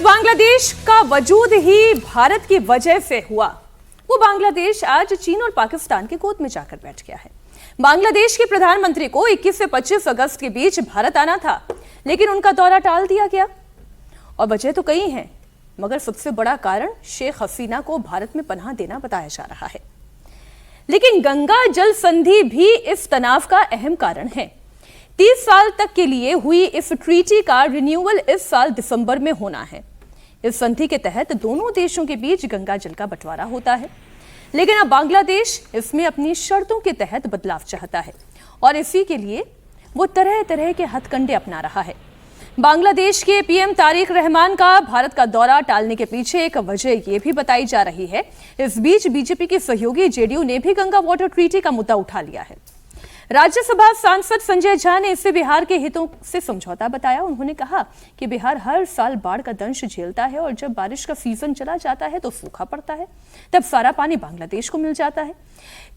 बांग्लादेश का वजूद ही भारत की वजह से हुआ, वो बांग्लादेश आज चीन और पाकिस्तान की गोद में जाकर बैठ गया है। बांग्लादेश के प्रधानमंत्री को 21 से 25 अगस्त के बीच भारत आना था, लेकिन उनका दौरा टाल दिया गया। और वजह तो कई हैं, मगर सबसे बड़ा कारण शेख हसीना को भारत में पनाह देना बताया जा रहा है। लेकिन गंगा जल संधि भी इस तनाव का अहम कारण है। 30 साल तक के लिए हुई इस ट्रीटी का रिन्यूअल इस साल दिसंबर में होना है। इस संधि के तहत दोनों देशों के बीच गंगा जल का बंटवारा होता है, लेकिन अब बांग्लादेश इसमें अपनी शर्तों के तहत बदलाव चाहता है और इसी के लिए वो तरह तरह के हथकंडे अपना रहा है। बांग्लादेश के पीएम तारिक रहमान का भारत का दौरा टालने के पीछे एक वजह यह भी बताई जा रही है। इस बीच बीजेपी की सहयोगी जेडीयू ने भी गंगा वाटर ट्रीटी का मुद्दा उठा लिया है। राज्यसभा सांसद संजय झा ने इसे बिहार के हितों से समझौता बताया। उन्होंने कहा कि बिहार हर साल बाढ़ का दंश झेलता है और जब बारिश का सीजन चला जाता है तो सूखा पड़ता है, तब सारा पानी बांग्लादेश को मिल जाता है।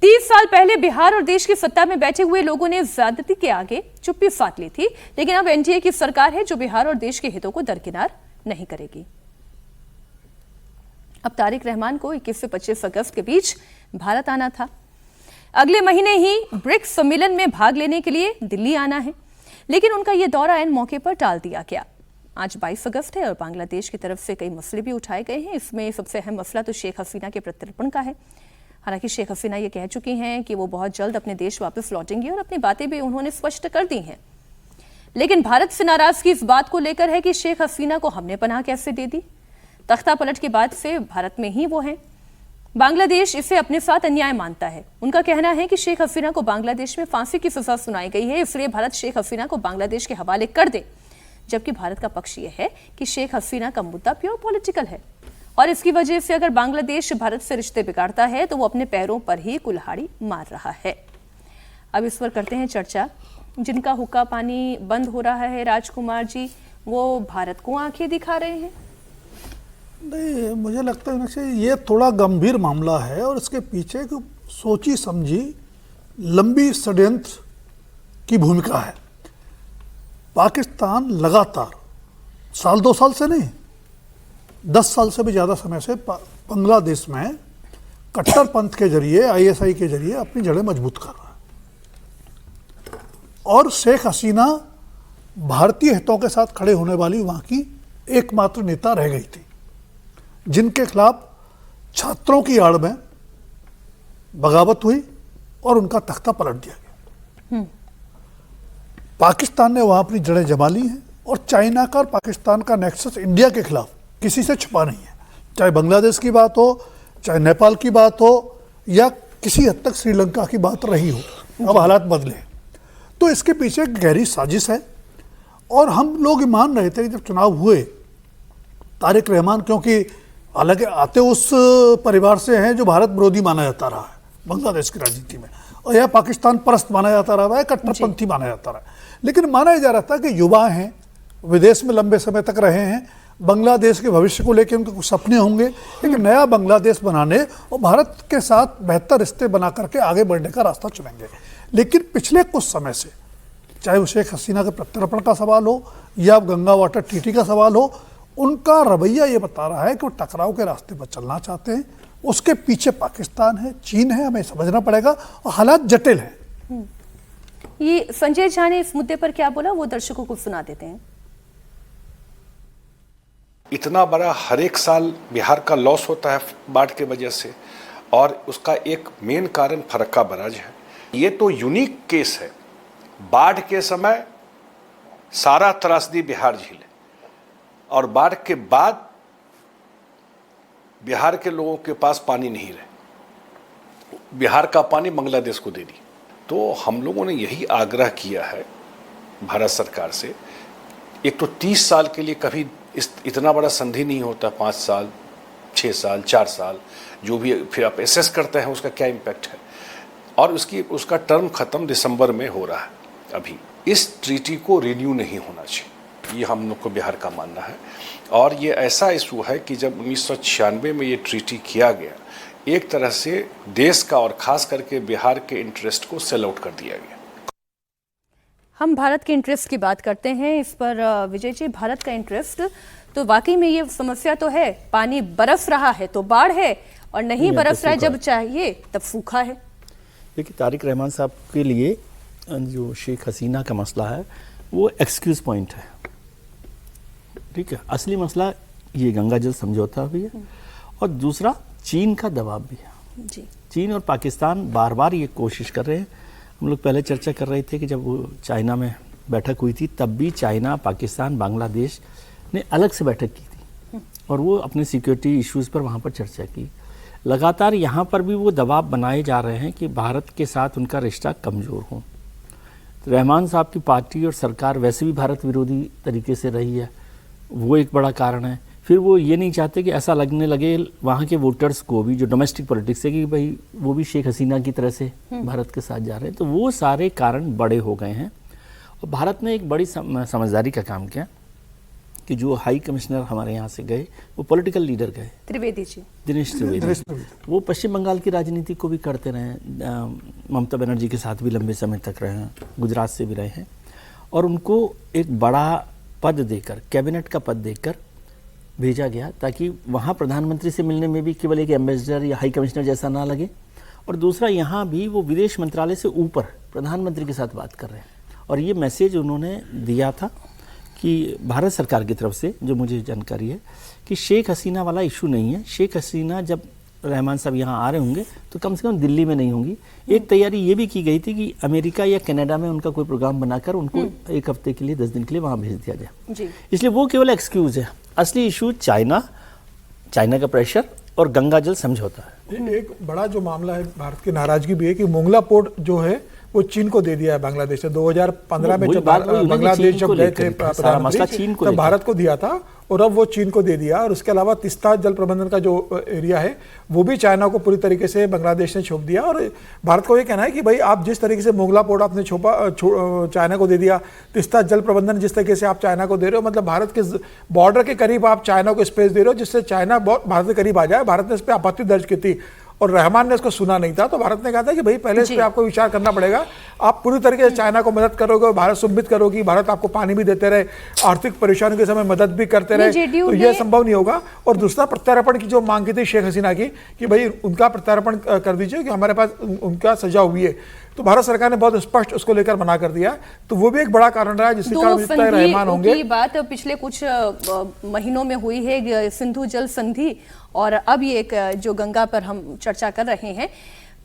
30 साल पहले बिहार और देश की सत्ता में बैठे हुए लोगों ने ज्यादती के आगे चुप्पी साध ली थी, लेकिन अब एनडीए की सरकार है जो बिहार और देश के हितों को दरकिनार नहीं करेगी। अब तारिक रहमान को 21 से 25 अगस्त के बीच भारत आना था। अगले महीने ही ब्रिक्स सम्मेलन में भाग लेने के लिए दिल्ली आना है, लेकिन उनका यह दौरा ऐन मौके पर टाल दिया गया। आज 22 अगस्त है और बांग्लादेश की तरफ से कई मसले भी उठाए गए हैं। इसमें सबसे अहम मसला तो शेख हसीना के प्रत्यर्पण का है। हालांकि शेख हसीना ये कह चुकी हैं कि वो बहुत जल्द अपने देश वापस लौटेंगी और अपनी बातें भी उन्होंने स्पष्ट कर दी हैं। लेकिन भारत से नाराजगी इस बात को लेकर है कि शेख हसीना को हमने पनाह कैसे दे दी। तख्ता पलट के बाद से भारत में ही वो हैं। बांग्लादेश इसे अपने साथ अन्याय मानता है। उनका कहना है कि शेख हसीना को बांग्लादेश में फांसी की सजा सुनाई गई है, इसलिए भारत शेख हसीना को बांग्लादेश के हवाले कर दे। जबकि भारत का पक्ष यह है कि शेख हसीना का मुद्दा प्योर पॉलिटिकल है और इसकी वजह से अगर बांग्लादेश भारत से रिश्ते बिगाड़ता है तो वो अपने पैरों पर ही कुल्हाड़ी मार रहा है। अब इस पर करते हैं चर्चा। जिनका हुक्का पानी बंद हो रहा है, राजकुमार जी, वो भारत को आंखें दिखा रहे हैं। नहीं, मुझे लगता है कि ये थोड़ा गंभीर मामला है और इसके पीछे एक सोची समझी लंबी षड्यंत्र की भूमिका है। पाकिस्तान लगातार साल 2 साल से नहीं, 10 साल से भी ज़्यादा समय से बांग्लादेश में कट्टरपंथ के जरिए, आईएसआई के जरिए अपनी जड़ें मजबूत कर रहा है। और शेख हसीना भारतीय हितों के साथ खड़े होने वाली वहाँ की एकमात्र नेता रह गई थी, जिनके खिलाफ छात्रों की आड़ में बगावत हुई और उनका तख्ता पलट दिया गया। पाकिस्तान ने वहां अपनी जड़ें जमा ली हैं और चाइना का और पाकिस्तान का नेक्सस इंडिया के खिलाफ किसी से छुपा नहीं है। चाहे बांग्लादेश की बात हो, चाहे नेपाल की बात हो या किसी हद तक श्रीलंका की बात रही हो। अब हालात बदले, तो इसके पीछे एक गहरी साजिश है। और हम लोग मान रहे थे कि जब चुनाव हुए, तारिक रहमान क्योंकि हालांकि आते उस परिवार से हैं जो भारत विरोधी माना जाता रहा है बांग्लादेश की राजनीति में, और यह पाकिस्तान परस्त माना जाता रहा है, कट्टरपंथी माना जाता रहा है, लेकिन माना जा रहा था कि युवा हैं, विदेश में लंबे समय तक रहे हैं, बांग्लादेश के भविष्य को लेकर उनके कुछ सपने होंगे, एक नया बांग्लादेश बनाने और भारत के साथ बेहतर रिश्ते बना करके आगे बढ़ने का रास्ता चुनेंगे। लेकिन पिछले कुछ समय से, चाहे वो शेख हसीना के प्रत्यर्पण का सवाल हो या गंगा वाटर ट्रीटी का सवाल हो, उनका रवैया ये बता रहा है कि वो टकराव के रास्ते पर चलना चाहते हैं। उसके पीछे पाकिस्तान है, चीन है, हमें समझना पड़ेगा और हालात जटिल हैं। ये संजय झा ने इस मुद्दे पर क्या बोला, वो दर्शकों को सुना देते हैं। इतना बड़ा हर एक साल बिहार का लॉस होता है बाढ़ के वजह से, और उसका एक मेन कारण फरक्का बराज है। ये तो यूनिक केस है। बाढ़ के समय सारा त्रासदी बिहार झेले और बाढ़ के बाद बिहार के लोगों के पास पानी नहीं रहे, बिहार का पानी बांग्लादेश को दे दी। तो हम लोगों ने यही आग्रह किया है भारत सरकार से। एक तो 30 साल के लिए कभी इतना बड़ा संधि नहीं होता, 5 साल, 6 साल, 4 साल, जो भी फिर आप एसेस करते हैं उसका क्या इम्पैक्ट है। और उसका टर्म ख़त्म दिसंबर में हो रहा है। अभी इस ट्रीटी को रिन्यू नहीं होना चाहिए, ये हम लोग को बिहार का मानना है। और ये ऐसा इशू है कि जब 1996 में ये ट्रीटी किया गया, एक तरह से देश का और ख़ास करके बिहार के इंटरेस्ट को सेल आउट कर दिया गया। हम भारत के इंटरेस्ट की बात करते हैं। इस पर विजय जी, भारत का इंटरेस्ट तो वाकई में ये समस्या तो है, पानी बरस रहा है तो बाढ़ है और नहीं बरस रहा है जब चाहिए तब सूखा है। देखिए, तारिक रहमान साहब के लिए जो शेख हसीना का मसला है वो एक्सक्यूज पॉइंट है, ठीक है। असली मसला ये गंगा जल समझौता भी है और दूसरा चीन का दबाव भी है जी। चीन और पाकिस्तान बार बार ये कोशिश कर रहे हैं। हम लोग पहले चर्चा कर रहे थे कि जब वो चाइना में बैठक हुई थी तब भी चाइना, पाकिस्तान, बांग्लादेश ने अलग से बैठक की थी और वो अपने सिक्योरिटी इश्यूज़ पर वहाँ पर चर्चा की। लगातार यहाँ पर भी वो दबाव बनाए जा रहे हैं कि भारत के साथ उनका रिश्ता कमज़ोर हो। तो रहमान साहब की पार्टी और सरकार वैसे भी भारत विरोधी तरीके से रही है, वो एक बड़ा कारण है। फिर वो ये नहीं चाहते कि ऐसा लगने लगे वहाँ के वोटर्स को भी, जो डोमेस्टिक पॉलिटिक्स है, कि भाई वो भी शेख हसीना की तरह से भारत के साथ जा रहे हैं। तो वो सारे कारण बड़े हो गए हैं और भारत ने एक बड़ी समझदारी का काम किया कि जो हाई कमिश्नर हमारे यहाँ से गए वो पॉलिटिकल लीडर गए, त्रिवेदी जी, दिनेश त्रिवेदी। वो पश्चिम बंगाल की राजनीति को भी करते रहे हैं, ममता बनर्जी के साथ भी लंबे समय तक रहे हैं, गुजरात से भी रहे हैं और उनको एक बड़ा पद देकर, कैबिनेट का पद देकर भेजा गया ताकि वहाँ प्रधानमंत्री से मिलने में भी केवल एक एम्बेसडर या हाई कमिश्नर जैसा ना लगे और दूसरा यहाँ भी वो विदेश मंत्रालय से ऊपर प्रधानमंत्री के साथ बात कर रहे हैं। और ये मैसेज उन्होंने दिया था कि भारत सरकार की तरफ से, जो मुझे जानकारी है, कि शेख हसीना वाला इशू नहीं है। शेख हसीना जब रहमान साहब यहाँ आ रहे होंगे तो कम से कम दिल्ली में नहीं होंगी। एक तैयारी ये भी की गई थी कि अमेरिका या कनाडा में उनका कोई प्रोग्राम बनाकर उनको एक हफ्ते के लिए, 10 दिन के लिए वहाँ भेज दिया जाए। इसलिए वो केवल एक्सक्यूज है। असली इशू चाइना का प्रेशर और गंगा जल समझौता है। एक बड़ा जो मामला है, भारत की नाराजगी भी है कि मोंगला पोर्ट जो है वो चीन को दे दिया है बांग्लादेश से। 2015 में जब बांग्लादेश जब गए थे प्रधानमंत्री तब भारत को दिया था और अब वो चीन को दे दिया। और उसके अलावा तिस्ता जल प्रबंधन का जो एरिया है वो भी चाइना को पूरी तरीके से बांग्लादेश ने सौंप दिया। और भारत को ये कहना है कि भाई आप जिस तरीके से मोंगला पोर्ट आपने चाइना को दे दिया, तिस्ता जल प्रबंधन जिस तरीके से आप चाइना को दे रहे हो, मतलब भारत के बॉर्डर के करीब आप चाइना को स्पेस दे रहे हो जिससे चाइना भारत के करीब आ जाए। भारत ने इस पर आपत्ति दर्ज की थी और रहमान ने इसको सुना नहीं था, तो भारत ने कहा था कि भाई पहले इस पे आपको विचार करना पड़ेगा। आप पूरी तरीके से चाइना को मदद करोगे, भारत सुम्बित करोगी, भारत आपको पानी भी देते रहे, आर्थिक परेशानियों के समय मदद भी करते रहे, तो यह संभव नहीं होगा। और दूसरा, प्रत्यार्पण की जो मांग की थी शेख हसीना की कि भाई उनका प्रत्यार्पण कर दीजिए कि हमारे पास उनका सजा हुई है, तो भारत सरकार ने बहुत स्पष्ट उसको लेकर मना कर दिया। तो वो भी एक बड़ा कारण रहा है जिसके कारण रहमान होंगे। की बात पिछले कुछ महीनों में हुई है, सिंधु जल संधि, और अब ये एक जो गंगा पर हम चर्चा कर रहे हैं।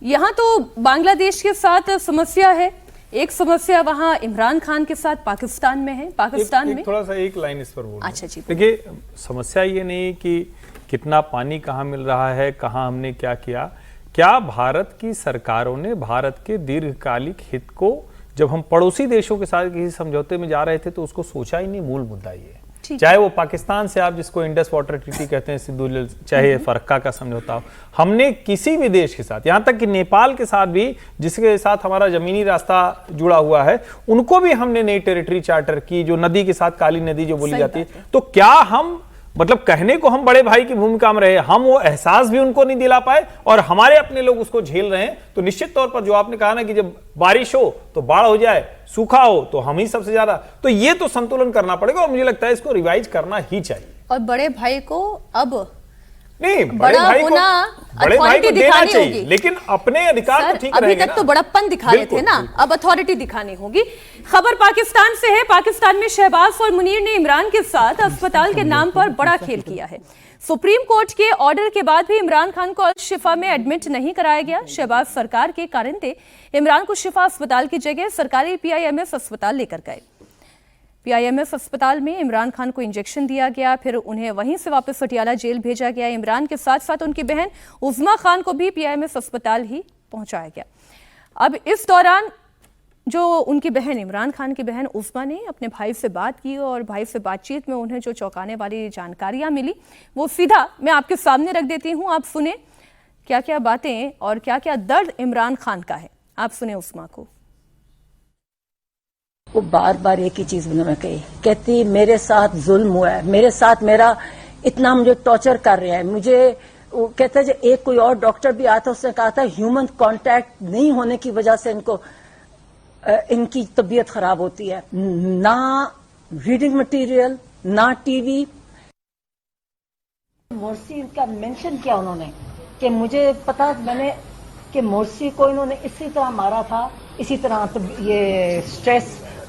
यहाँ तो बांग्लादेश के साथ समस्या है, एक समस्या वहाँ इमरान खान के साथ पाकिस्तान में है। पाकिस्तान में थोड़ा सा एक लाइन इस पर बोलूं। अच्छा जी, देखिए, समस्या ये नहीं कि कितना पानी कहाँ मिल रहा है, कहाँ हमने क्या किया। क्या भारत की सरकारों ने भारत के दीर्घकालिक हित को, जब हम पड़ोसी देशों के साथ किसी समझौते में जा रहे थे तो उसको सोचा ही नहीं। मूल मुद्दा ये है, चाहे वो पाकिस्तान से आप जिसको इंडस वाटर ट्रीटी कहते हैं, सिंधु जल, चाहे फरक्का का समझौता हो, हमने किसी भी देश के साथ, यहाँ तक कि नेपाल के साथ भी जिसके साथ हमारा जमीनी रास्ता जुड़ा हुआ है, उनको भी हमने नई टेरिटरी चार्टर की, जो नदी के साथ काली नदी जो बोली जाती है। तो क्या हम, मतलब कहने को हम बड़े भाई की भूमिका में रहे, हम वो एहसास भी उनको नहीं दिला पाए और हमारे अपने लोग उसको झेल रहे हैं। तो निश्चित तौर पर जो आपने कहा ना कि जब बारिश हो तो बाढ़ हो जाए, सूखा हो तो हम ही सबसे ज्यादा, तो ये तो संतुलन करना पड़ेगा और मुझे लगता है इसको रिवाइज करना ही चाहिए। और बड़े भाई को अब नहीं, बड़े भाई को देना चाहिए, लेकिन अपने अधिकार तो ठीक रहेंगे ना। अभी तक तो बड़प्पन दिखा रहे थे ना, अब अथॉरिटी दिखानी होगी। खबर पाकिस्तान से है। पाकिस्तान में शहबाज और मुनीर ने इमरान के साथ अस्पताल के नाम पर बड़ा खेल किया है। सुप्रीम कोर्ट के ऑर्डर के बाद भी इमरान खान को शिफा में एडमिट नहीं कराया गया। शहबाज सरकार के कारण थे इमरान को शिफा अस्पताल की जगह सरकारी PIMS अस्पताल लेकर गए। PIMS अस्पताल में इमरान खान को इंजेक्शन दिया गया, फिर उन्हें वहीं से वापस पटियाला जेल भेजा गया। इमरान के साथ साथ उनकी बहन उज़मा खान को भी PIMS अस्पताल ही पहुंचाया गया। अब इस दौरान जो उनकी बहन, इमरान खान की बहन उज़मा ने अपने भाई से बात की और भाई से बातचीत में उन्हें जो चौंकाने वाली जानकारियां मिली वो सीधा मैं आपके सामने रख देती हूं। आप सुने क्या क्या बातें और क्या क्या दर्द इमरान खान का है। आप सुने उज़मा को। वो बार बार एक ही चीज उन्होंने कही, कहती मेरे साथ जुल्म हुआ है, मेरे साथ मेरा इतना मुझे टॉर्चर कर रहे हैं। मुझे वो कहता है एक कोई और डॉक्टर भी आया था, उसने कहा था ह्यूमन कांटेक्ट नहीं होने की वजह से इनकी तबीयत खराब होती है। ना रीडिंग मटेरियल, ना टीवी, मोर्सी का मेंशन किया उन्होंने कि मुझे पता मैंने कि मोर्सी को इन्होंने इसी तरह मारा था, इसी तरह तो ये स्ट्रेस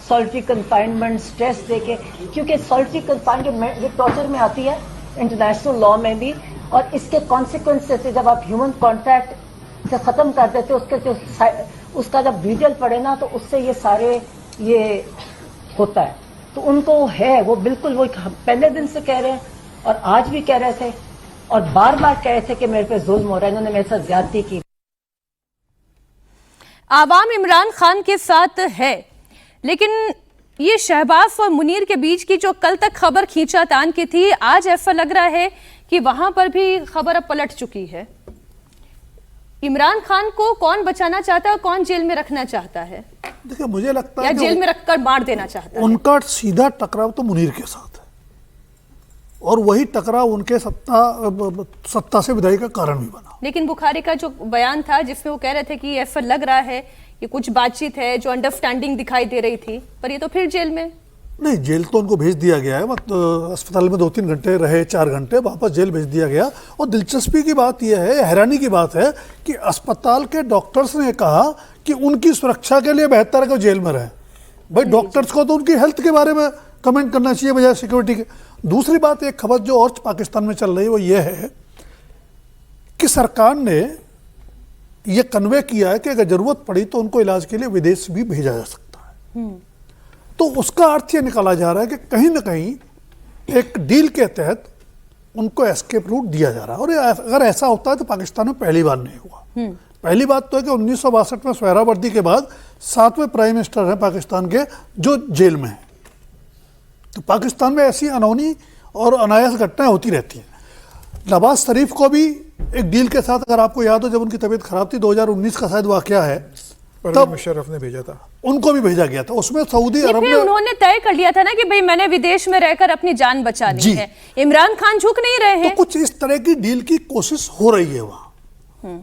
सॉलिटरी कंफाइनमेंट स्ट्रेस देके, क्योंकि सॉलिटरी कंफाइनमेंट ये टॉर्चर में आती है इंटरनेशनल लॉ में भी, और इसके कॉन्सिक्वेंसेस जब आप ह्यूमन कॉन्टैक्ट से खत्म कर देते उसके जो उसका जब डिटेल पड़े ना तो उससे ये सारे ये होता है। तो उनको है वो बिल्कुल वो पहले दिन से कह रहे हैं और आज भी कह रहे थे और बार बार कह रहे थे कि मेरे पे जुल्म हो रहा है, इन्होंने मेरे साथ ज्यादती की। आवाम इमरान खान के साथ है, लेकिन ये शहबाज और मुनीर के बीच की जो कल तक खबर खींचातान की थी, आज ऐसा लग रहा है कि वहां पर भी खबर अब पलट चुकी है। इमरान खान को कौन बचाना चाहता है, कौन जेल में रखना चाहता है? देखिए मुझे लगता या है जेल में रखकर मार देना चाहता है। उनका सीधा टकराव तो मुनीर के साथ है और वही टकराव उनके सत्ता से विदाई का कारण भी बना। लेकिन बुखारी का जो बयान था जिसमें वो कह रहे थे कि ऐसा लग रहा है कि कुछ बातचीत है, जो अंडरस्टैंडिंग दिखाई दे रही थी, पर ये तो फिर जेल में। नहीं, जेल तो उनको भेज दिया गया है, अस्पताल में 2-3 घंटे रहे, 4 घंटे, वापस जेल भेज दिया गया। और दिलचस्पी की बात यह है, हैरानी की बात है कि अस्पताल के डॉक्टर्स ने कहा कि उनकी सुरक्षा के लिए बेहतर है कि जेल में रहे। भाई डॉक्टर्स को तो उनकी हेल्थ के बारे में कमेंट करना चाहिए बजाय सिक्योरिटी के। दूसरी बात, एक खबर जो और पाकिस्तान में चल रही है वो ये है कि सरकार ने ये कन्वे किया है कि अगर जरूरत पड़ी तो उनको इलाज के लिए विदेश भी भेजा जा सकता है। तो उसका अर्थ ये निकाला जा रहा है कि कहीं ना कहीं एक डील के तहत उनको एस्केप रूट दिया जा रहा है। और अगर ऐसा होता है तो पाकिस्तान में पहली बार नहीं हुआ। पहली बात तो है कि 1962 में सोहरावर्दी के बाद 7वें प्राइम मिनिस्टर हैं पाकिस्तान के जो जेल में हैं। तो पाकिस्तान में ऐसी अनहोनी और अनायास घटनाएं होती रहती हैं। नवाज शरीफ को भी एक डील के साथ, अगर आपको याद हो, जब उनकी तबीयत खराब थी, 2019 का शायद वाकया है, तब मुशर्रफ ने भेजा था, उनको भी भेजा गया था। उसमें सऊदी अरब फिर उन्होंने तय कर लिया था ना कि भाई मैंने विदेश में रहकर अपनी जान बचानी है। इमरान खान झुक नहीं रहे हैं। तो कुछ इस तरह की डील की कोशिश हो रही है वहां।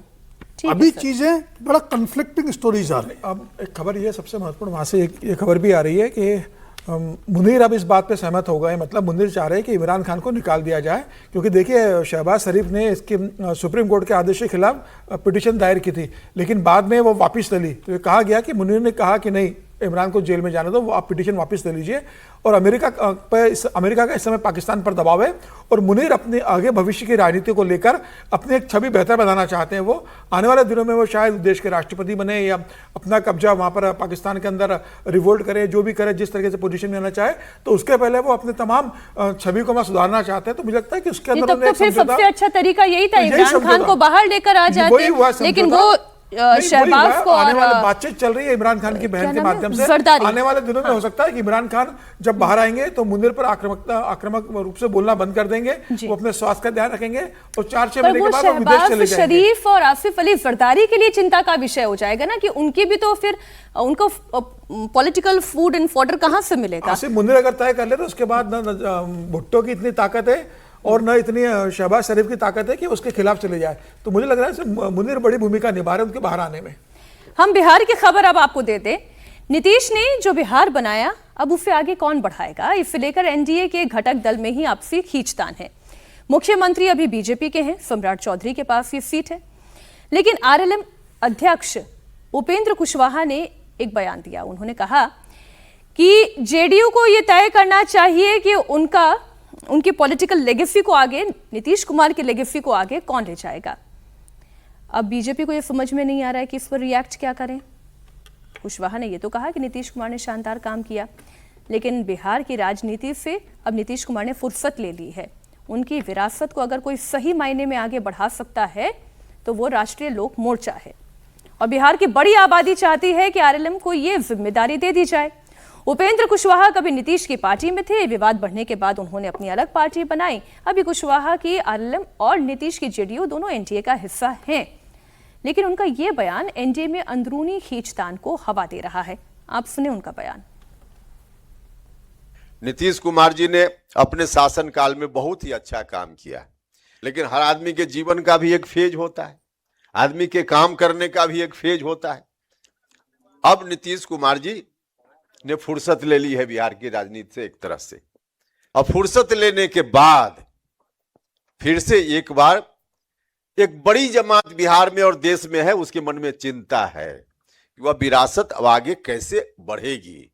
अभी चीजें बड़ा कन्फ्लिक्टिंग स्टोरीज आ रही है। अब एक खबर ये सबसे महत्वपूर्ण वहां से ये खबर भी आ रही है कि मुनीर अब इस बात पे सहमत हो गए। मतलब मुनीर चाह रहे हैं कि इमरान खान को निकाल दिया जाए, क्योंकि देखिए शहबाज शरीफ ने इसके सुप्रीम कोर्ट के आदेश के खिलाफ पिटीशन दायर की थी, लेकिन बाद में वो वापस ले ली। तो ये कहा गया कि मुनीर ने कहा कि नहीं, इमरान को जेल में जाने दो, वो आप पिटीशन वापस ले लीजिए। और अमेरिका का इस समय पाकिस्तान पर दबाव है और मुनीर अपने आगे भविष्य की राजनीति को लेकर अपनी एक छवि बेहतर बनाना चाहते हैं। वो आने वाले दिनों में वो शायद देश के राष्ट्रपति बने या अपना कब्जा वहां पर पाकिस्तान के अंदर रिवोल्ट करे, जो भी करे, जिस तरीके से पोजीशन में आना चाहे, तो उसके पहले वो अपने तमाम छवि को सुधारना चाहते हैं। तो मुझे लगता है कि उसके अंदर तो फिर सबसे अच्छा तरीका यही था इमरान खान को बाहर लेकर आ जाते, लेकिन वो शहबाज को आने वाले बातचीत चल रही है इमरान खान की बहन के माध्यम से। आने वाले दिनों में हो सकता है कि इमरान खान जब बाहर आएंगे तो मुनीर पर आक्रामक रूप से बोलना बंद कर देंगे, वो अपने स्वास्थ्य का ध्यान रखेंगे और 4-6 महीने के बाद वो विदेश चले जाएंगे। शरीफ और आसिफ अली जरदारी के लिए चिंता का विषय हो जाएगा ना कि उनकी भी तो फिर उनको पॉलिटिकल फूड एंड फॉडर कहां से मिलेगा। आसिफ मुनीर अगर तय कर ले तो उसके बाद भुट्टो की इतनी ताकत है और न इतनी शहबाज शरीफ की ताकत है कि उसके खिलाफ चले जाए। तो मुझे लग रहा है मुनीर बड़ी भूमिका निभा रहे हैं उनके बाहर आने में। हम बिहार की खबर अब आपको देते। नीतीश ने जो बिहार बनाया, अब उसे आगे कौन बढ़ाएगा, इसे लेकर एनडीए के घटक दल में ही आपसी खींचतान है। मुख्यमंत्री अभी बीजेपी के हैं, सम्राट चौधरी के पास ये सीट है, लेकिन आरएलएम अध्यक्ष उपेंद्र कुशवाहा ने एक बयान दिया। उन्होंने कहा कि जेडीयू को यह तय करना चाहिए कि उनकी पॉलिटिकल लेगेसी को आगे, नीतीश कुमार की लेगेसी को आगे कौन ले जाएगा। अब बीजेपी को यह समझ में नहीं आ रहा है कि इस पर रिएक्ट क्या करें। कुशवाहा ने यह तो कहा कि नीतीश कुमार ने शानदार काम किया, लेकिन बिहार की राजनीति से अब नीतीश कुमार ने फुर्सत ले ली है। उनकी विरासत को अगर कोई सही मायने में आगे बढ़ा सकता है तो वो राष्ट्रीय लोक मोर्चा है, और बिहार की बड़ी आबादी चाहती है कि आरएलएम को यह जिम्मेदारी दे दी जाए। उपेंद्र कुशवाहा कभी नीतीश की पार्टी में थे, विवाद बढ़ने के बाद उन्होंने अपनी अलग पार्टी बनाई। अभी कुशवाहा की आरएलएम और नीतीश की जेडीयू दोनों एनडीए का हिस्सा हैं, लेकिन उनका यह बयान एनडीए में अंदरूनी खींचतान को हवा दे रहा है। आप सुने उनका बयान। नीतीश कुमार जी ने अपने शासनकाल में बहुत ही अच्छा काम किया, लेकिन हर आदमी के जीवन का भी एक फेज होता है, आदमी के काम करने का भी एक फेज होता है। अब नीतीश कुमार जी ने फुर्सत ले ली है बिहार की राजनीति से एक तरह से। अब फुर्सत लेने के बाद फिर से एक बार एक बड़ी जमात बिहार में और देश में है, उसके मन में चिंता है कि वह विरासत अब आगे कैसे बढ़ेगी।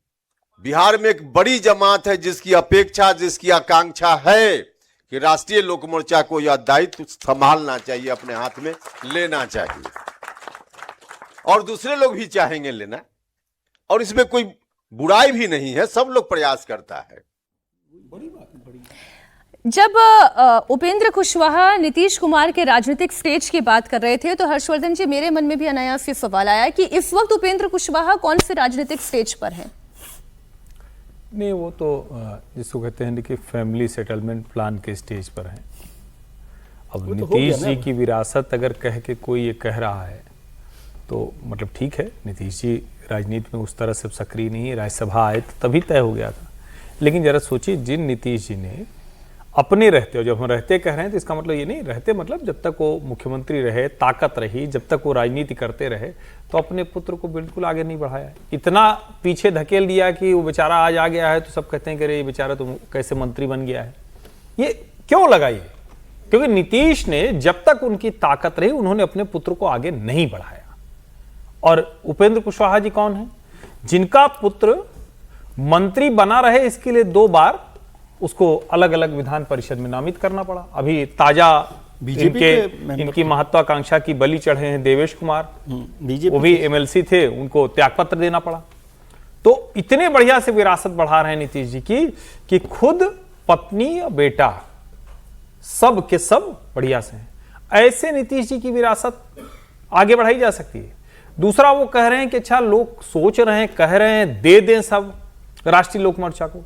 बिहार में एक बड़ी जमात है जिसकी अपेक्षा, जिसकी आकांक्षा है कि राष्ट्रीय लोक मोर्चा को यह दायित्व संभालना चाहिए, अपने हाथ में लेना चाहिए, और दूसरे लोग भी चाहेंगे लेना, और इसमें कोई बुराई भी नहीं है, सब लोग प्रयास करता है। जब उपेंद्र कुशवाहा नीतीश कुमार के राजनीतिक स्टेज की बात कर रहे थे तो हर्षवर्धन जी, मेरे मन में भी अनायास ये सवाल आया कि इस वक्त उपेंद्र कुशवाहा कौन से राजनीतिक स्टेज पर हैं? नहीं, वो तो जिसको कहते हैं कि फैमिली सेटलमेंट प्लान के स्टेज पर हैं। अब नीतीश जी की विरासत अगर कह के कोई ये कह रहा है तो मतलब ठीक है, नीतीश जी राजनीति में उस तरह से सक्रिय नहीं है, राज्यसभा आए तो तभी तय हो गया था। लेकिन जरा सोचिए, जिन नीतीश जी ने अपने रहते, और जब हम रहते कह रहे हैं तो इसका मतलब ये नहीं, रहते मतलब जब तक वो मुख्यमंत्री रहे, ताकत रही, जब तक वो राजनीति करते रहे, तो अपने पुत्र को बिल्कुल आगे नहीं बढ़ाया, इतना पीछे धकेल दिया कि वो बेचारा आज आ गया है तो सब कहते हैं कि अरे ये बेचारा तो कैसे मंत्री बन गया है। ये क्यों लगा? ये क्योंकि नीतीश ने जब तक उनकी ताकत रही उन्होंने अपने पुत्र को आगे नहीं बढ़ाया। और उपेंद्र कुशवाहा जी कौन है? जिनका पुत्र मंत्री बना रहे, इसके लिए 2 बार उसको अलग अलग विधान परिषद में नामित करना पड़ा। अभी ताजा इनकी महत्वाकांक्षा की बलि चढ़े हैं देवेश कुमार, वो भी एमएलसी थे, उनको त्यागपत्र देना पड़ा। तो इतने बढ़िया से विरासत बढ़ा रहे हैं नीतीश जी की कि खुद पत्नी और बेटा सब के सब बढ़िया से हैं। ऐसे नीतीश जी की विरासत आगे बढ़ाई जा सकती है। दूसरा, वो कह रहे हैं कि अच्छा लोग सोच रहे हैं, कह रहे हैं दे दें सब राष्ट्रीय लोक मोर्चा को,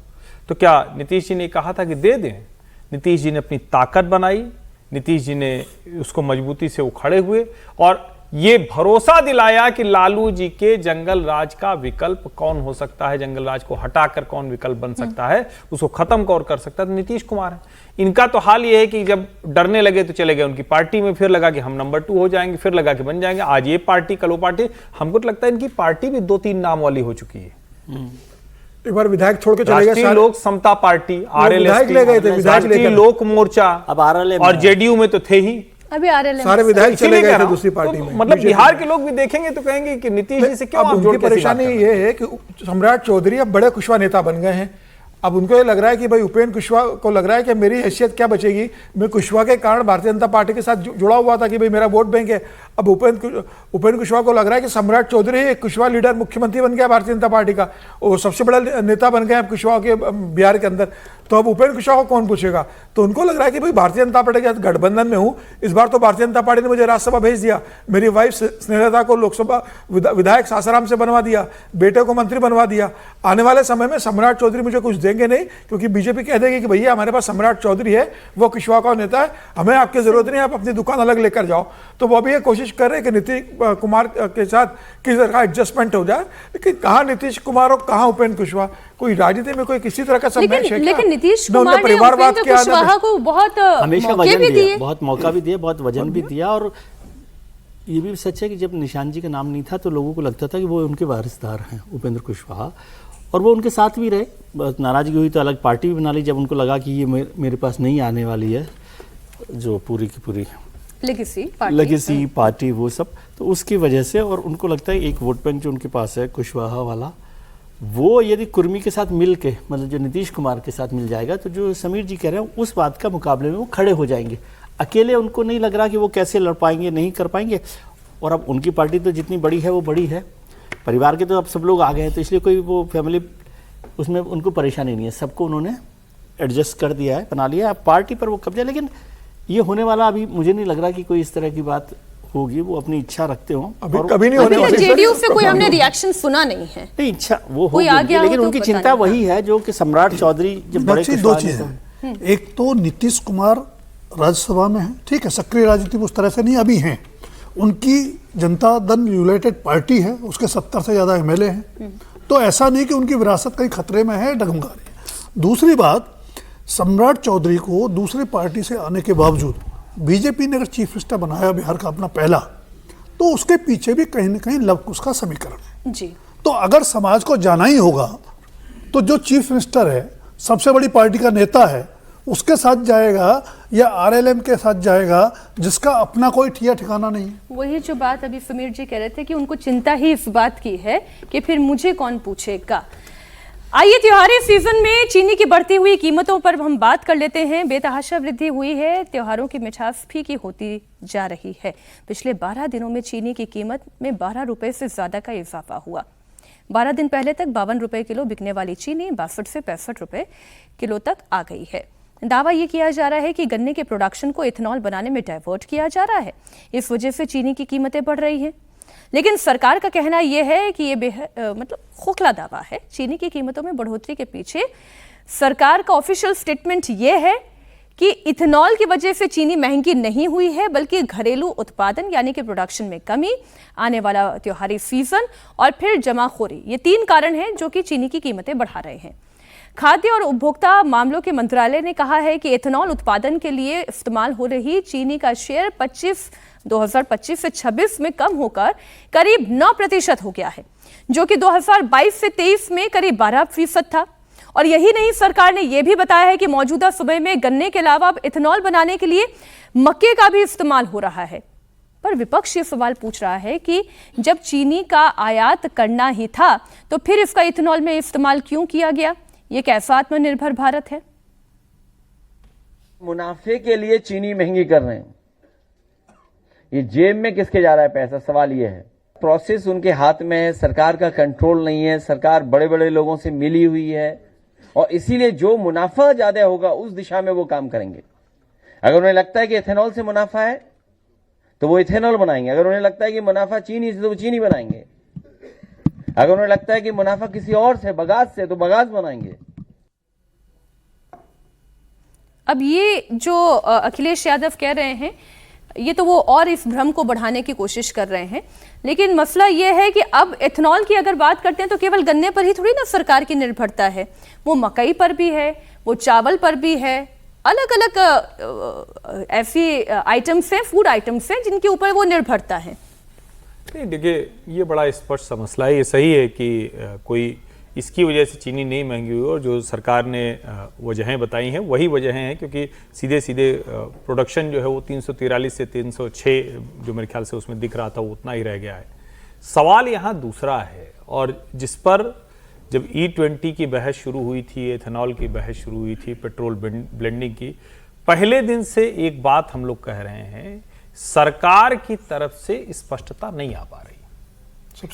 तो क्या नीतीश जी ने कहा था कि दे दें? नीतीश जी ने अपनी ताकत बनाई, नीतीश जी ने उसको मजबूती से उखड़े हुए और ये भरोसा दिलाया कि लालू जी के जंगल राज का विकल्प कौन हो सकता है, जंगल राज को हटाकर कौन विकल्प बन सकता है, उसको खत्म कौन कर सकता है, तो नीतीश कुमार है। इनका तो हाल ये है कि जब डरने लगे तो चले गए उनकी पार्टी में, फिर लगा कि हम नंबर 2 हो जाएंगे, फिर लगा कि बन जाएंगे, आज ये पार्टी कल वो पार्टी। हमको तो लगता है इनकी पार्टी भी 2-3 नाम वाली हो चुकी है। एक बार विधायक छोड़ के चले गए, राष्ट्रीय लोक समता पार्टी, विधायक ले गए थे, विधायक राष्ट्रीय लोक मोर्चा, अब आरएलएम और जेडीयू में तो थे ही, अभी आरएलएम सारे विधायक चले गए थे दूसरी पार्टी में। मतलब बिहार के लोग भी देखेंगे तो कहेंगे कि नीतीश जी से क्यों आप जोड़ के परेशानी ये है कि सम्राट चौधरी अब बड़े कुशवाहा नेता बन गए हैं। अब उनको ये लग रहा है कि भाई उपेंद्र कुशवाहा को लग रहा है कि मेरी हैसियत क्या बचेगी, मैं कुशवाहा के कारण भारतीय जनता पार्टी के साथ जुड़ा हुआ था कि भाई मेरा वोट बैंक है। अब उपेंद्र कुशवाहा को लग रहा है कि सम्राट चौधरी एक कुशवाहा लीडर मुख्यमंत्री बन गया भारतीय जनता पार्टी का, वो सबसे बड़ा नेता बन गया कुशवाहा के बिहार के अंदर। तो अब उपेंद्र कुशवाहा को कौन पूछेगा? तो उनको लग रहा है कि भाई भारतीय जनता पार्टी के साथ गठबंधन में हूं, इस बार तो भारतीय जनता पार्टी ने मुझे राज्यसभा भेज दिया, मेरी वाइफ स्नेहलता को लोकसभा विधायक सासाराम से बनवा दिया, बेटे को मंत्री बनवा दिया। आने वाले समय में सम्राट चौधरी मुझे कुछ देंगे नहीं, क्योंकि बीजेपी कह देगी कि भैया हमारे पास सम्राट चौधरी है, वो कुशवाहा का नेता है, हमें आपकी जरूरत नहीं, आप अपनी दुकान अलग लेकर जाओ। तो वो भी ये कोशिश कर रहे हैं कि नीतीश कुमार के साथ किस तरह का एडजस्टमेंट हो जाए। लेकिन कहाँ नीतीश कुमार और कहाँ उपेंद्र कुशवाहा? कोई राजनीति में कोई किसी तरह का संघर्ष है? लेकिन नीतीश कुमार ने उपेंद्र कुशवाहा को बहुत हमेशा मौके भी दिए, बहुत मौका भी दिया, बहुत वजन भी दिया। और ये भी सच है कि जब निशान जी का नाम नहीं था तो लोगों को लगता था कि वो उनके वारिसदार हैं उपेंद्र कुशवाहा, और वो उनके साथ भी रहे। नाराजगी हुई तो अलग पार्टी भी बना ली जब उनको लगा कि ये मेरे पास नहीं आने वाली है, जो पूरी की पूरी लेगेसी पार्टी वो सब, तो उसकी वजह से। और उनको लगता है एक वोट बैंक जो उनके पास है कुशवाहा वाला, वो यदि कुर्मी के साथ मिल के, मतलब जो नीतीश कुमार के साथ मिल जाएगा, तो जो समीर जी कह रहे हैं उस बात का मुकाबले में वो खड़े हो जाएंगे। अकेले उनको नहीं लग रहा कि वो कैसे लड़ पाएंगे, नहीं कर पाएंगे। और अब उनकी पार्टी तो जितनी बड़ी है वो बड़ी है, परिवार के तो अब सब लोग आ गए हैं, तो इसलिए कोई वो फैमिली उसमें उनको परेशानी नहीं है, सबको उन्होंने एडजस्ट कर दिया है, बना लिया है। पार्टी पर वो कब्जा, लेकिन ये होने वाला अभी मुझे नहीं लग रहा कि कोई इस तरह की बात होगी, वो अपनी इच्छा रखते हो। कभी नहीं होने वाली। जेडीयू से कोई हमने रिएक्शन सुना नहीं है। नहीं, इच्छा वो होगी, लेकिन उनकी चिंता वही है जो कि सम्राट चौधरी जब बड़े 2 चीजें, एक तो नीतीश कुमार राज्यसभा में है, ठीक है, सक्रिय राजनीति में उस तरह से नहीं अभी हैं, उनकी जनता दल यूनाइटेड पार्टी है, उसके 70 से ज्यादा एमएलए हैं, तो ऐसा नहीं कि उनकी विरासत कहीं खतरे में है, डगमगा रही है। दूसरी बात, सम्राट चौधरी को दूसरी पार्टी से आने के बावजूद बीजेपी ने अगर चीफ मिनिस्टर बनाया बिहार का अपना पहला, तो उसके पीछे भी कहीं ना कहीं लव कुश का समीकरण है जी। तो अगर समाज को जाना ही होगा तो जो चीफ मिनिस्टर है, सबसे बड़ी पार्टी का नेता है, उसके साथ जाएगा या आरएलएम के साथ जाएगा जिसका अपना कोई ठिया ठिकाना नहीं है। वही जो बात अभी समीर जी कह रहे थे कि उनको चिंता ही इस बात की है कि फिर मुझे कौन पूछेगा। आइए त्योहारी सीजन में चीनी की बढ़ती हुई कीमतों पर हम बात कर लेते हैं। बेतहाशा वृद्धि हुई है, त्योहारों की मिठास फीकी होती जा रही है। पिछले 12 दिनों में चीनी की कीमत में 12 रुपए से ज्यादा का इजाफा हुआ। 12 दिन पहले तक 52 रुपए किलो बिकने वाली चीनी 62 से 65 रुपए किलो तक आ गई है। दावा यह किया जा रहा है कि गन्ने के प्रोडक्शन को इथेनॉल बनाने में डाइवर्ट किया जा रहा है, इस वजह से चीनी की कीमतें बढ़ रही हैं। लेकिन सरकार का कहना यह है कि ये मतलब खोखला दावा है। चीनी की कीमतों में बढ़ोतरी के पीछे सरकार का ऑफिशियल स्टेटमेंट यह है कि इथेनॉल की वजह से चीनी महंगी नहीं हुई है, बल्कि घरेलू उत्पादन यानी कि प्रोडक्शन में कमी, आने वाला त्योहारी सीजन और फिर जमाखोरी, ये 3 कारण हैं जो कि चीनी की कीमतें बढ़ा रहे हैं। खाद्य और उपभोक्ता मामलों के मंत्रालय ने कहा है कि इथेनॉल उत्पादन के लिए इस्तेमाल हो रही चीनी का शेयर 2025 से 26 में कम होकर करीब 9% हो गया है, जो कि 2022 से 23 में करीब 12% था। और यही नहीं, सरकार ने यह भी बताया है कि मौजूदा समय में गन्ने के अलावा अब इथेनॉल बनाने के लिए मक्के का भी इस्तेमाल हो रहा है। पर विपक्ष ये सवाल पूछ रहा है कि जब चीनी का आयात करना ही था तो फिर इसका इथेनॉल में इस्तेमाल क्यों किया गया? ये कैसा आत्मनिर्भर भारत है? मुनाफे के लिए चीनी महंगी कर रहे हैं, ये जेब में किसके जा रहा है पैसा? सवाल ये है। प्रोसेस उनके हाथ में है, सरकार का कंट्रोल नहीं है, सरकार बड़े बड़े लोगों से मिली हुई है और इसीलिए जो मुनाफा ज्यादा होगा उस दिशा में वो काम करेंगे। अगर उन्हें लगता है कि इथेनॉल से मुनाफा है तो वो इथेनॉल बनाएंगे, अगर उन्हें लगता है कि मुनाफा चीनी से तो वो चीनी बनाएंगे, अगर उन्हें लगता है कि मुनाफा किसी और से, बगास से, तो बगास बनाएंगे। अब ये जो अखिलेश यादव कह रहे हैं, ये तो वो और इस भ्रम को बढ़ाने की कोशिश कर रहे हैं। लेकिन मसला ये है कि अब एथेनॉल की अगर बात करते हैं तो केवल गन्ने पर ही थोड़ी ना सरकार की निर्भरता है, वो मकई पर भी है, वो चावल पर भी है। अलग अलग ऐसी आइटम्स हैं, फूड आइटम्स हैं जिनके ऊपर वो निर्भरता है। नहीं, देखिए ये बड़ा स्पष्ट सा मसला है। ये सही है कि कोई इसकी वजह से चीनी नहीं महंगी हुई, और जो सरकार ने वजहें बताई हैं वही वजहें हैं, क्योंकि सीधे सीधे प्रोडक्शन जो है वो 343 से 306 जो मेरे ख्याल से उसमें दिख रहा था वो उतना ही रह गया है। सवाल यहाँ दूसरा है, और जिस पर जब E20 की बहस शुरू हुई थी, एथेनॉल की बहस शुरू हुई थी, पेट्रोल ब्लेंडिंग की, पहले दिन से एक बात हम लोग कह रहे हैं, सरकार की तरफ से स्पष्टता नहीं आ पा रही।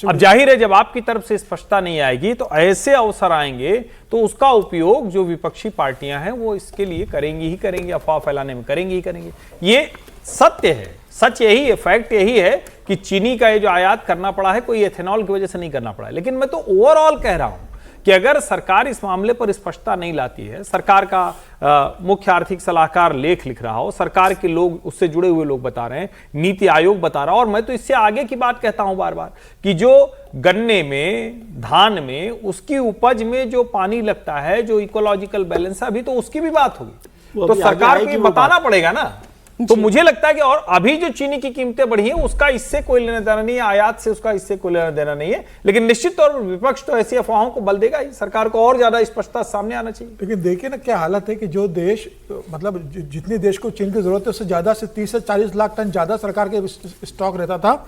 अब जाहिर है जब आपकी तरफ से स्पष्टता नहीं आएगी तो ऐसे अवसर आएंगे तो उसका उपयोग जो विपक्षी पार्टियां हैं वो इसके लिए करेंगी ही करेंगी, अफवाह फैलाने में करेंगी ही करेंगी। ये सत्य है, सच यही है, फैक्ट यही है कि चीनी का ये जो आयात करना पड़ा है कोई एथेनॉल की वजह से नहीं करना पड़ा है। लेकिन मैं तो ओवरऑल कह रहा हूं कि अगर सरकार इस मामले पर स्पष्टता नहीं लाती है, सरकार का मुख्य आर्थिक सलाहकार लेख लिख रहा हो, सरकार के लोग, उससे जुड़े हुए लोग बता रहे हैं, नीति आयोग बता रहा, और मैं तो इससे आगे की बात कहता हूं बार बार कि जो गन्ने में, धान में, उसकी उपज में जो पानी लगता है, जो इकोलॉजिकल बैलेंस है, अभी तो उसकी भी बात होगी, तो सरकार को ये बताना पड़ेगा ना। तो मुझे लगता है कि और अभी जो चीनी की कीमतें बढ़ी हैं उसका इससे कोई लेना देना नहीं है, आयात से उसका इससे कोई लेना देना नहीं है। लेकिन निश्चित तौर पर विपक्ष तो ऐसी अफवाहों को बल देगा ही, सरकार को और ज्यादा स्पष्टता सामने आना चाहिए। लेकिन देखिए ना क्या हालत है कि जो देश, मतलब जितने देश को चीनी की जरूरत है उससे ज्यादा से 30 से 40 लाख टन ज्यादा सरकार के स्टॉक रहता था,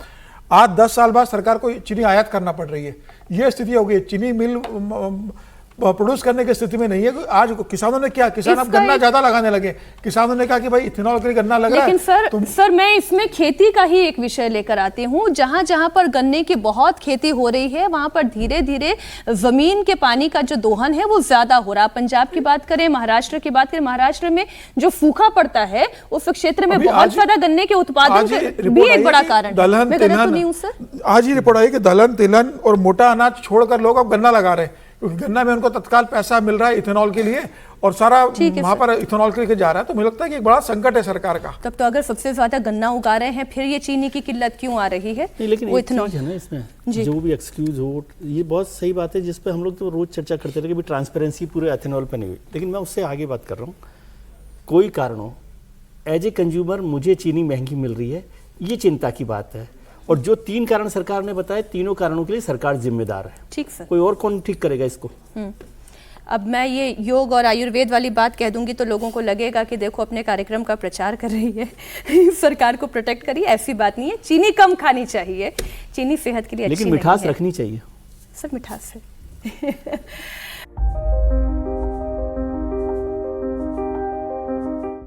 आज 10 साल बाद सरकार को चीनी आयात करना पड़ रही है। ये स्थिति हो गई, चीनी मिल प्रोड्यूस करने की स्थिति में नहीं है। आज किसानों ने क्या, किसान अब गन्ना ज्यादा लगाने लगे, किसानों ने कहा कि भाई इथेनॉल के लिए गन्ना लग रहा है। लेकिन सर मैं इसमें खेती का ही एक विषय लेकर आती हूँ। जहां जहां पर गन्ने की बहुत खेती हो रही है वहां पर धीरे धीरे जमीन के पानी का जो दोहन है वो ज्यादा हो रहा है। पंजाब की बात करें, महाराष्ट्र की बात करें, महाराष्ट्र में जो सूखा पड़ता है उस क्षेत्र में बहुत ज्यादा गन्ने के उत्पादन भी एक बड़ा कारण है। आज ही रिपोर्ट आई कि दलहन, तिलहन और मोटा अनाज छोड़कर लोग अब गन्ना लगा रहे हैं, क्योंकि गन्ना में उनको तत्काल पैसा मिल रहा है इथेनॉल के लिए, और सारा वहां पर इथेनॉल के लिए जा रहा है। तो मुझे लगता है कि एक बड़ा संकट है सरकार का। तब तो अगर सबसे ज्यादा गन्ना उगा रहे हैं फिर ये चीनी की किल्लत क्यों आ रही है? लेकिन वो इथेनॉल है ना इसमें, जो भी एक्सक्यूज हो, ये बहुत सही बात है जिस पे हम लोग तो रोज चर्चा करते रहे कि ट्रांसपेरेंसी पूरे एथेनॉल पे नहीं हुई। लेकिन मैं उससे आगे बात कर रहा हूँ, कोई कारण हो, एज ए कंज्यूमर मुझे चीनी महंगी मिल रही है, ये चिंता की बात है। और जो 3 कारण सरकार ने बताए, तीनों कारणों के लिए सरकार जिम्मेदार है। ठीक सर। कोई और कौन ठीक करेगा इसको? अब मैं ये योग और आयुर्वेद वाली बात कह दूंगी तो लोगों को लगेगा कि देखो अपने कार्यक्रम का प्रचार कर रही है सरकार को प्रोटेक्ट करिए, ऐसी बात नहीं है। चीनी कम खानी चाहिए, चीनी सेहत के लिए अच्छी लेकिन नहीं मिठास है। रखनी चाहिए। सब मिठास है